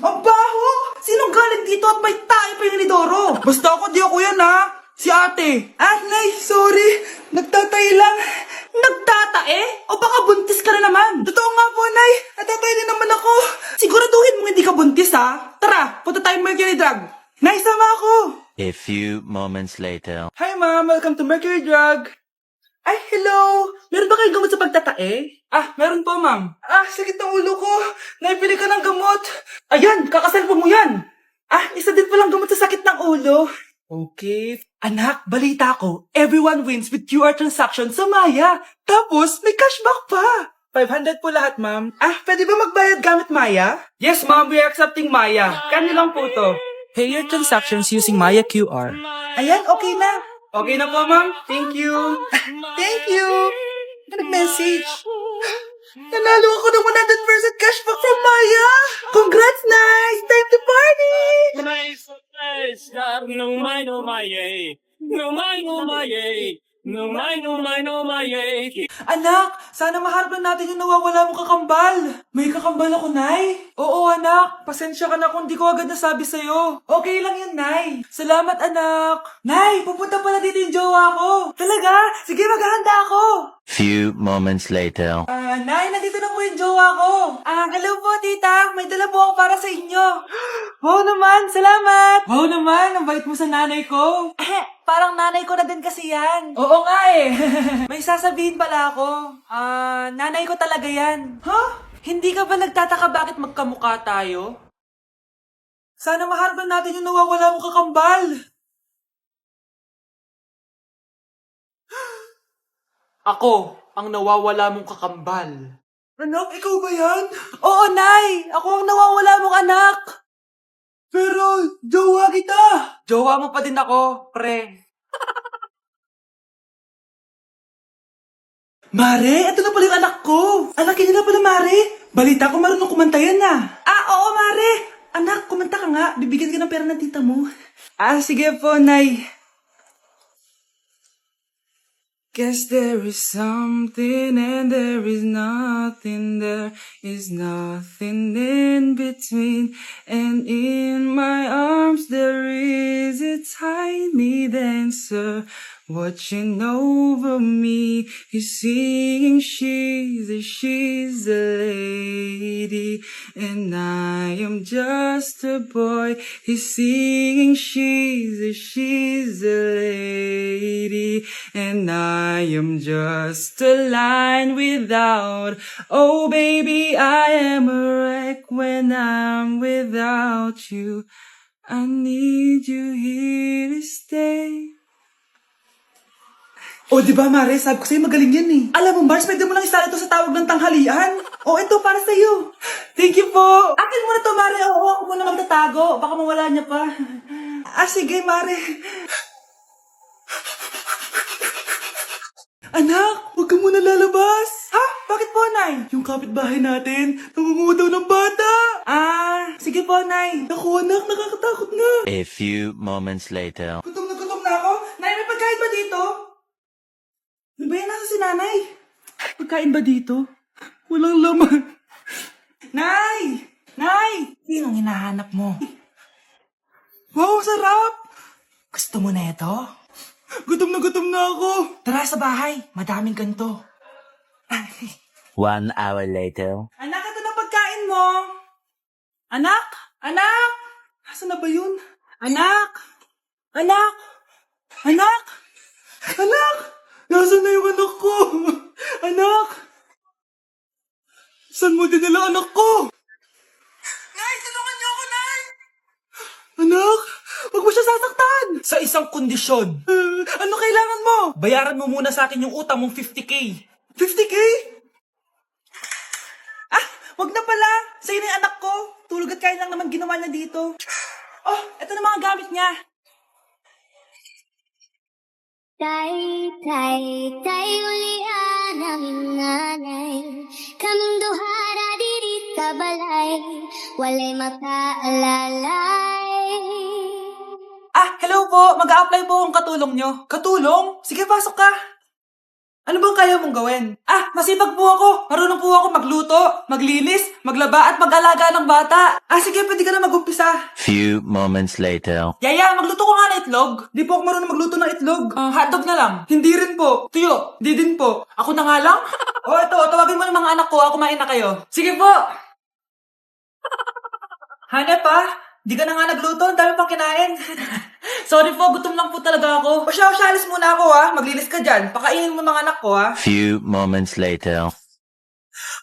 Ang baho! Sinong galing dito at may tae pa yung inidoro? Basta ako, di ako yan ha! Si ate! Nay, sorry! Nagtatay lang! Nagtatae? O baka buntis ka na naman? Totoo nga po, Nay! Natatay din naman ako! Siguraduhin mo hindi ka buntis ha! Tara, punta tayong Mercury Drug! Nay, sama ako! A few moments later. Hi ma'am, welcome to Mercury Drug! Ay, hello! Meron ba kayong gamot sa pagtatae? Meron po, ma'am. Sakit ng ulo ko. Naipili ka ng gamot. Ayan, kakasalpo mo yan. Isa din palang gamot sa sakit ng ulo. Okay. Anak, balita ko, everyone wins with QR transaction sa Maya. Tapos, may cashback pa. 500 po lahat, ma'am. Pwede ba magbayad gamit Maya? Yes, ma'am, we are accepting Maya. Kanilang po to. Pay your transactions using Maya QR. Ayan, okay na. Okay na po, ma'am. Thank you. Thank you. Nag-message. Nanalo ako ng 100% cashback from Maya. Congrats, nice. Time to party. Nice, no my, no my, yay. No my, no my, yay. No my, no my, no my, yay. Anak, sana maharap lang natin yung nawawala mong kakambal. May kakambal ako, Nay. Oo, anak. Pasensya ka na kung di ko agad nasabi sa'yo. Okay lang yun, Nay. Salamat, anak. Nay, pupunta pala dito yung jowa ko. Talaga? Sige, maghahanda ako. Few moments later. Nay, nandito na po yung jowa ko. Hello po, tita. May dala po ako para sa inyo. Wow naman, salamat. Wow naman, ang bait mo sa nanay ko. Parang nanay ko na din kasi yan. Oo nga eh. May sasabihin pala ako. Nanay ko talaga yan. Hindi ka ba nagtataka bakit magkamukha tayo? Sana maharap natin yung nawawala mong kakambal. Ako, ang nawawala mong kakambal. Anak, ikaw ba yan? Oo, Nay! Ako ang nawawala mong anak! Pero, jowa kita! Jowa mo pa din ako, pre. Mare, ito na pala yung anak ko. Anak, yun na pala, Mare. Balita ko marunong kumanta yan na. Oo, Mare. Anak, kumanta ka nga. Bibigyan ka ng pera ng tita mo. Sige po, Nay. Guess there is something and there is nothing, there is nothing in between, and in my arms there is a tiny dancer watching over me. He's singing, she's a lady, and I am just a boy. He's singing, she's a lady, and I am just a line without. Oh baby, I am a wreck when I'm without you. I need you here to stay. Di ba, Mare? Sabi ko sa'yo, magaling yan eh. Alam mo, Mars, pwede mo lang isala ito sa tawag ng tanghalian. Ito, para sa'yo. Thank you po. Akin mo na to, Mare. Ako muna magtatago. Baka mawala niya pa. Sige, Mare. Anak, huwag ka muna lalabas. Bakit po, Nay? Yung kapitbahay natin, nangungutaw ng bata. Sige po, Nay. Naku, anak, nakakatakot na. A few moments later. Gutom na ako. Nay, may pagkain ba dito? Ano ba yan? Nasa si nanay? Pagkain ba dito? Walang laman. Nay! Nay! Sinong hinahanap mo? Wow, sarap! Gusto mo na ito? Gutom na ako. Tara sa bahay. Madaming ganito. 1 hour later. Anak, ito na pagkain mo. Anak! Anak! Nasaan na ba yun? Anak! Anak! Anak! Anak! Nasaan na yung anak ko? Anak! Saan mo dinala anak ko? Nay, tulungan niyo ako, Nay! Anak, huwag mo siya sasaktan! Sa isang kondisyon. Ano kailangan mo? Bayaran mo muna sa akin yung utang mong 50K. 50K? Wag na pala. Sa'yo na yung anak ko. Tulog at kain lang naman ginawa niya dito. Ito na mga gamit niya. Tay ulian ang nanay, kaming duhara diri sa balay, walay makaalalay. Hello po. Mag-a-apply po ang katulong nyo. Katulong? Sige, pasok ka. Ano bang kaya mong gawin? Masipag po ako. Marunong po ako magluto, maglinis, maglaba at mag-alaga ng bata. Sige, pwede ka na mag-umpisa. Few moments later. Yaya, magluto ko nga ng itlog. Di po ako marunong magluto ng itlog. Hotdog na lang. Hindi rin po. Tuyo, di din po. Ako na nga lang? Ito, tawagin mo ng mga anak ko. Kumain na kayo. Sige po. Hanep di ka na nga nagluto. Ang dami pang kinain. Sorry po, gutom lang po talaga ako. Alis muna ako Maglinis ka dyan. Pakainin mo mga anak ko Few moments later.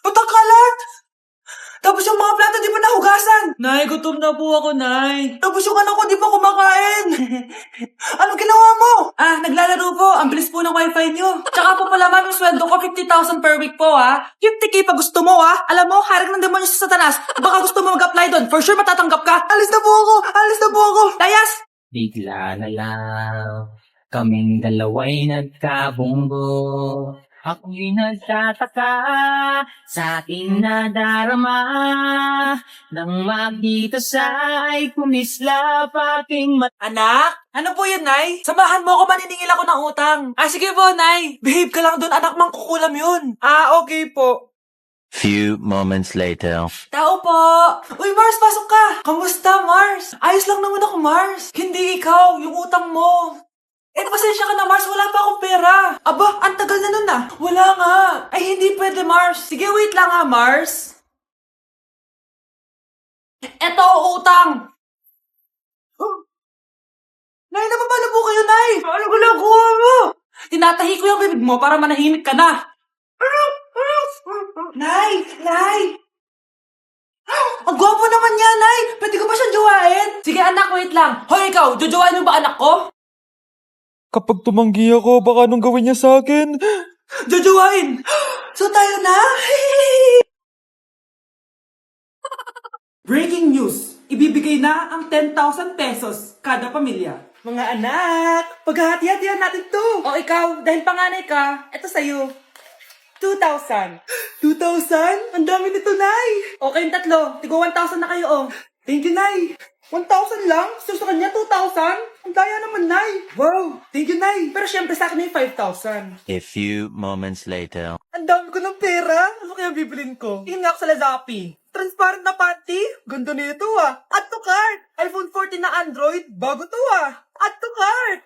Ba't ang kalat? Tapos yung mga plato di pa nahugasan. Nay, gutom na po ako, Nay. Tapos yung anak ko di pa kumakain. Anong ginawa mo? Naglalaro po. Ang bilis po ng wifi nyo. Tsaka po pala, ma'am, yung sweldo ko, 50,000 per week po, 50K pa gusto mo, Alam mo, harik ng demonyo sa Satanas. Baka gusto mo mag-apply doon. For sure matatanggap ka. Alis na po ako. Layas! Bigla na lang, kaming dalawa'y nagkabunggo. Ako'y nagtataka sa aking nadarama. Nang makita sa'y kumisla paking mata. Anak? Ano po yun, Nay? Samahan mo ako, maniningil ako ng utang. Sige po, Nay. Behave ka lang doon, anak, mangkukulam yun. Okay po. Few moments later. Tao po! Uy, Mars, pasok ka! Kamusta, Mars? Ayos lang naman ako, Mars. Hindi ikaw, yung utang mo. Pasensya ka na, Mars. Wala pa akong pera. Aba, ang tagal na nun Wala nga. Ay, hindi pwede, Mars. Sige, wait lang Mars. Eto, utang. Nay, nababala po kayo, Nay. Ano ginagawa mo? Tinatahi ko yung bibig mo para manahimik ka na. Nay! Ang gwapo naman niya, Nay! Pwede ko ba siyang jowain? Sige, anak, wait lang. Hoy, ikaw, jojowain mo ba anak ko? Kapag tumanggi ako, baka anong gawin niya sa akin? Jojowain! So tayo na? Breaking news! Ibibigay na ang 10,000 pesos kada pamilya. Mga anak, paghahati-hatihan natin to. O ikaw, dahil panganay ka, eto sa'yo. 2,000. 2,000? Ang dami nito, Nay. Okay, yung tatlo. Tigo 1,000 na kayo, Thank you, Nay. 1,000 lang? So sa kanya, 2,000? Ang daya naman, Nay. Wow, thank you, Nay. Pero syempre sa akin yung 5,000. A few moments later. Ang dami ko ng pera. Ano kaya bibilin ko? Tingin nga ako sa Lazappi. Transparent na panty? Ganda nito Add to cart. iPhone 14 na Android? Bago to Add to cart.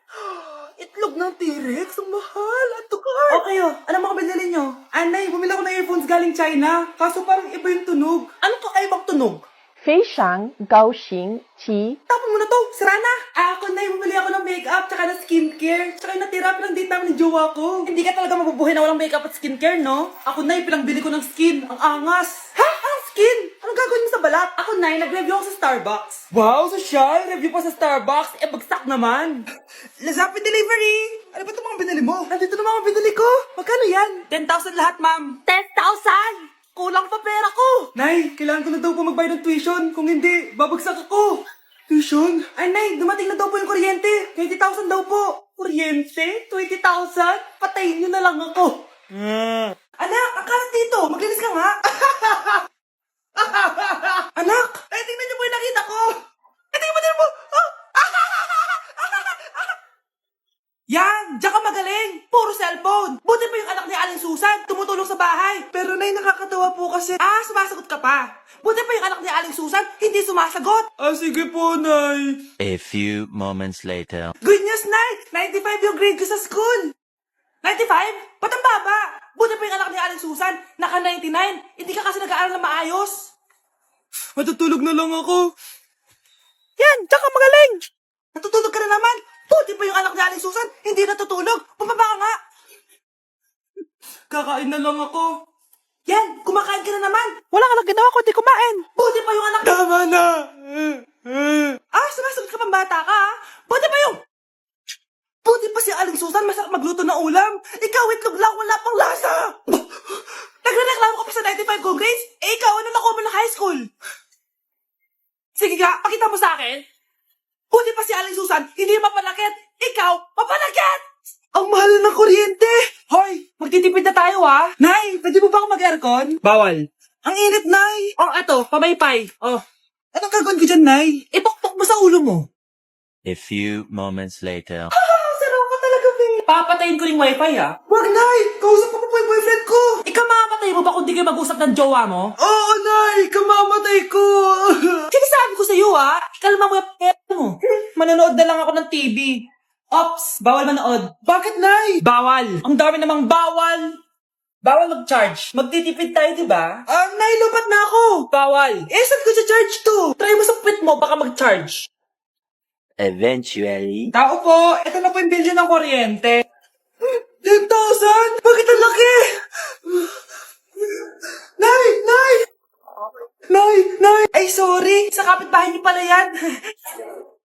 Itlog ng T-Rex? Ang mahal. Add to cart. Okay Ano mga binili nyo? Anay, bumili ako ng earphones galing China. Kaso parang iba yung tunog. Anong kakaibang tunog? 非常高兴其 Tapon mo na to, sira na. Ako na, bumili ako ng makeup, tsaka ng skincare. Tsaka yung natira, pinang-date namin ng jowa ko. Hindi ka talaga mabubuhay na walang makeup at skincare, no? Ako na, pinang-bili ko ng skin. Ang angas. Ang skin? Anong gagawin mo sa balat? Ako na, nag-review ako sa Starbucks. Wow, social. Review pa sa Starbucks. Bagsak naman. Lazappi delivery. Ano ba itong mga binili mo? Nandito na mga binili ko. Magkano yan? 10,000 lahat, ma'am. 10,000? Kulang pa pera ko! Nay, kailangan ko na daw po magbayad ng tuition. Kung hindi, babagsak ako. Tuition? Ay, Nay, dumating na daw po yung kuryente. 20,000 daw po. Kuryente? 20,000? Patayin niyo na lang ako. Anak, ang kalat dito. Maglinis ka nga. Anak, tingnan niyo po yung nakita ko. Tingnan mo. Yan! Diyan ka magaling! Puro cellphone! Buti pa yung anak ni Aling Susan, tumutulong sa bahay. Pero Nay, nakakatawa po kasi... sumasagot ka pa. Buti pa yung anak ni Aling Susan, hindi sumasagot. Sige po, Nay. A few moments later. Good news, Nay! 95 yung grade ko sa school. 95? Ba't ang baba? Buti pa yung anak ni Aling Susan, naka 99. Hindi ka kasi nag-aaral na maayos. Matutulog na lang ako. Yan! Diyan ka magaling! Natutulog ka na naman! Buti pa yung anak ni Aling Susan, hindi natutulog. Bumaba ka nga. Kakain na lang ako. Yan, kumakain ka na naman. Wala ka lang ginawa kundi kumain. Buti pa yung anak... Tama na. Sumasagot ka pang bata ka, Buti pa yung... Buti pa si Aling Susan, masarap magluto ng ulam. Ikaw, itlog lang, wala pang lasa. Nagre-reklamo ka pa sa 95 kong grades? Ikaw, ano nakuha mo ng high school? Sige nga, pakita mo sa akin. Buti pa si Aling Susan, hindi mapanakit. Ikaw, mapanakit! Ang mahal ng kuryente! Hoy, magtitipid na tayo Nay, pwede mo ba ako mag-aircon? Bawal. Ang init, Nay. Eto, pamaypay. Anong gagawin ko dyan, Nay? Ipokpok mo sa ulo mo. A few moments later. Sarap ka talaga, babe. papatayin ko rin wifi ha. Wag, Nay! Kausap ko pa po yung boyfriend ko! Ikamamatay mo ba kung di kayo mag-usap ng jowa mo? Oo, Nay! Kamamatay ko! Sinasabi ko sa'yo ha, ikalma mo yung mo. Manonood na lang ako ng TV. Ops! Bawal manood. Bakit, Nay? Bawal. Ang dami namang bawal. Bawal mag-charge. Magtitipid tayo, di ba? Nay, lupat na ako. Bawal. Saan ko sa charge to? Try mo sa puwit mo, baka mag-charge. Eventually. Tao po, ito na po yung bill ng kuryente. 10,000? Bakit ang laki? Nay! Nay! Nay! Nay! Ay, sorry. Sa kapitbahay niyo pala yan.